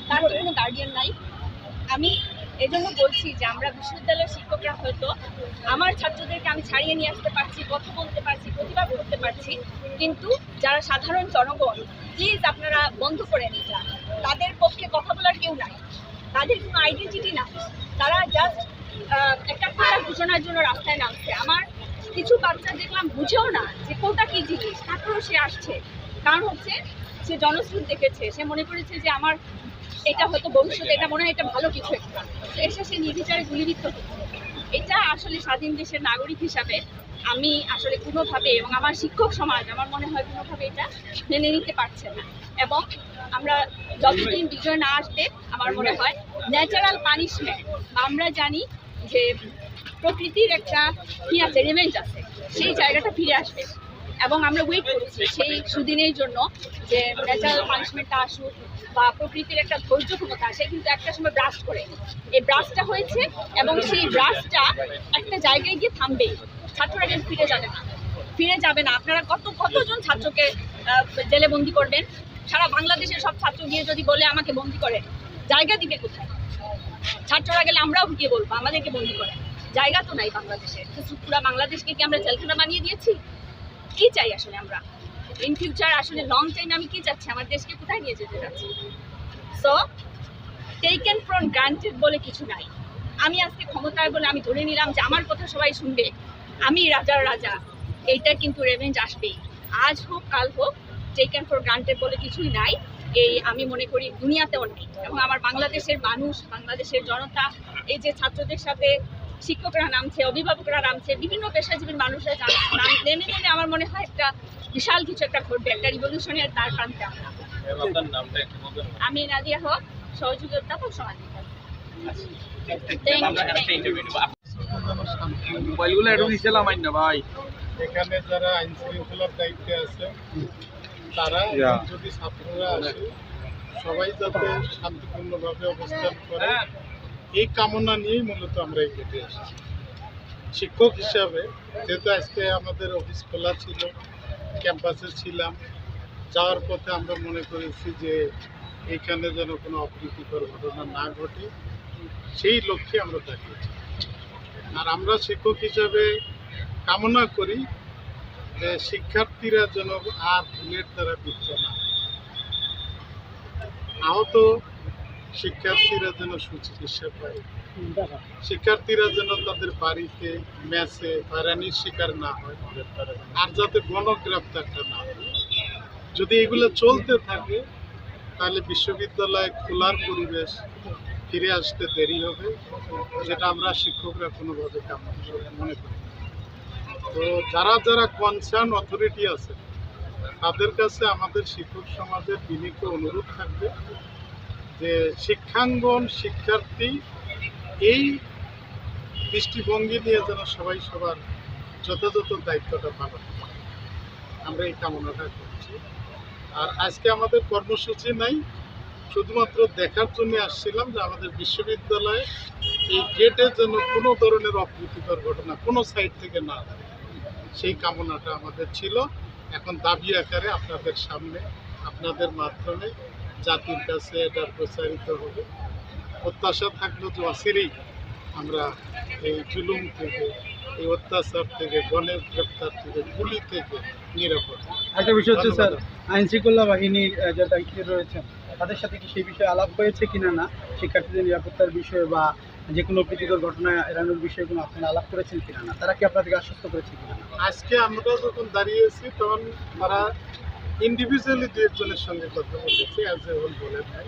তার তো কোনো গার্ডিয়ান নাই। আমি এজন্য বলছি যে আমরা বিশ্ববিদ্যালয়ের শিক্ষকরা হয়তো আমার ছাত্রদেরকে আমি ছাড়িয়ে নিয়ে আসতে পারছি, কথা বলতে পারছি, প্রতিবাদ করতে পারছি, কিন্তু যারা সাধারণ জনগণ, প্লিজ আপনারা বন্ধ করে নিন। তাদের পক্ষে কথা বলার কেউ নাই, তাদের কোনো আইডেন্টিটি নাই, তারা জাস্ট একটা কোটা ঘোষণার জন্য রাস্তায় নামছে। আমার কিছু বাচ্চা দেখলাম বুঝেও না যে কোটা কি জিনিস, তারপরেও সে আসছে। কারণ হচ্ছে সে জনশ্রুত দেখেছে, সে মনে করেছে যে আমার এটা হয়তো ভবিষ্যতে এটা মনে হয় এটা ভালো কিছু একটা, এসে সে নির্বিচারে গুলিবিদ্ধ হচ্ছে। এটা আসলে স্বাধীন দেশের নাগরিক হিসাবে আমি আসলে কোনোভাবে, এবং আমার শিক্ষক সমাজ আমার মনে হয় কোনোভাবে এটা মেনে নিতে পারছে না। এবং আমরা যতদিন বিজয় না আসবে আমার মনে হয় ন্যাচারাল পানিশমেন্ট, আমরা জানি যে প্রকৃতির একটা কি আছে, রিভেঞ্জ আছে, সেই জায়গাটা ফিরে আসবে। এবং আমরা ওয়েট করছি সেই সুদিনের জন্য যে ন্যাচারাল পানিশমেন্টটা আসুক বা প্রকৃতির একটা ধৈর্য ক্ষমতা আসে। কিন্তু একটা সময় ব্রাস্ট করে, এই ব্রাস্টটা হয়েছে এবং সেই ব্রাস্টটা একটা জায়গায় গিয়ে থামবে। ছাত্ররা কিন্তু ফিরে যাবে না। আপনারা কতজন ছাত্রকে জেলে বন্দি করবেন? সারা বাংলাদেশের সব ছাত্র গিয়ে যদি বলে আমাকে বন্দি করে, জায়গা দিবে কোথায়? ছাত্ররা গেলে আমরাও গিয়ে বলবো আমাদেরকে বন্দি করে, জায়গা তো নাই বাংলাদেশে। পুরো বাংলাদেশকে কি আমরা জেলখানা বানিয়ে দিয়েছি? কি চাই আসলে আমরা ইন ফিউচার? আসলে লং টাইম আমি কি চাচ্ছি, আমার দেশকে কোথায় নিয়ে যেতে চাচ্ছি? সো টেকেন ফর গ্রান্টেড বলে কিছু নাই। আমি আজকে ক্ষমতায় বলে আমি ধরে নিলাম যে আমার কথা সবাই শুনবে, আমি রাজার রাজা, এইটা কিন্তু রেভেঞ্জ আসবেই। আজ হোক কাল হোক, টেকেন ফর গ্রান্টেড বলে কিছুই নাই। এই আমি মনে করি দুনিয়াতেও নাই। এবং আমার বাংলাদেশের মানুষ, বাংলাদেশের জনতা, এই যে ছাত্রদের সাথে শিক্ষকরা নামছে, অভিভাবকরা নামছে, বিভিন্ন পেশাজীবীর মানুষরা নেমে আমার মনে হয় একটা বিশাল কিছু একটা ঘটবে, একটা রিভলিউশনের তার প্রান্তে আমরা। আমি নাদিয়া হক, সহযোগী অধ্যাপক সমাজ। এখানে যারা আইন শৃঙ্খলার দায়িত্বে আছে তারা যদি ছাত্ররা আসে সবাই যাতে শান্তিপূর্ণভাবে অবস্থান করে, এই কামনা নিয়েই মূলত আমরা এই গেটে এসেছি। শিক্ষক হিসাবে যেহেতু আজকে আমাদের অফিস খোলা ছিল, ক্যাম্পাসে ছিলাম, যাওয়ার পথে আমরা মনে করেছি যে এইখানে যেন কোনো অপ্রীতিকর ঘটনা না ঘটে, সেই লক্ষ্যে আমরা দাঁড়িয়েছি। আর আমরা শিক্ষক হিসাবে কামনা করি যে শিক্ষার্থীরা যেন আর বুলেট দ্বারা বিদ্ধ না, আহত শিক্ষার্থীরা যেন সুচিকিৎসা পায়, শিক্ষার্থীরা যেন তাদের বাড়িতে ম্যাচে হয়রানির শিকার না হয়, আর যাতে গণগ্রেপ্তারটা না হয়। যদি এগুলো চলতে থাকে তাহলে বিশ্ববিদ্যালয় খোলার পরিবেশ ফিরে আসতে দেরি হবে, যেটা আমরা শিক্ষকরা কোনোভাবে মনে করি। তো যারা যারা কনসার্ন অথরিটি আছে তাদের কাছে আমাদের শিক্ষক সমাজের বিনীত অনুরোধ থাকবে যে শিক্ষাঙ্গন, শিক্ষার্থী, এই দৃষ্টিভঙ্গি নিয়ে যেন সবাই সবার যথাযথ দায়িত্বটা পালন করে। আমরা এই কামনাটা করছি। আর আজকে আমাদের কর্মসূচি নাই, শুধুমাত্র দেখার জন্য আসছিলাম যে আমাদের বিশ্ববিদ্যালয়ে এই গেটে যেন কোনো ধরনের অপ্রীতিকর ঘটনা কোনো সাইড থেকে না হয়, সেই কামনাটা আমাদের ছিল। এখন দাবি আকারে আপনাদের সামনে, আপনাদের মাধ্যমে জাতির কাছে এটা প্রচারিত হবে। প্রত্যাশা থাকলো যে অচিরেই আমরা এই জুলুম থেকে, এই অত্যাচার থেকে, গণের গ্রেপ্তার থেকে, গুলি থেকে নিরাপদ। একটা বিষয় হচ্ছে স্যার, আইন শৃঙ্খলা বাহিনীর যে দায়িত্বে রয়েছেন তাদের সাথে কি সেই বিষয়ে আলাপ হয়েছে কিনা না, শিক্ষার্থীদের নিরাপত্তার বিষয়ে বা যে কোনো প্রীতিকর ঘটনা এড়ানোর বিষয়ে কোনো আপনারা আলাপ করেছেন কিনা না, তারা কি আপনাদেরকে আশ্বস্ত করেছে কিনা না? আজকে আমরা যখন দাঁড়িয়েছি তখন তারা ইন্ডিভিজুয়ালি দু একজনের সঙ্গে কথা বলেছে, অ্যাজ এ হোল বলে নাই।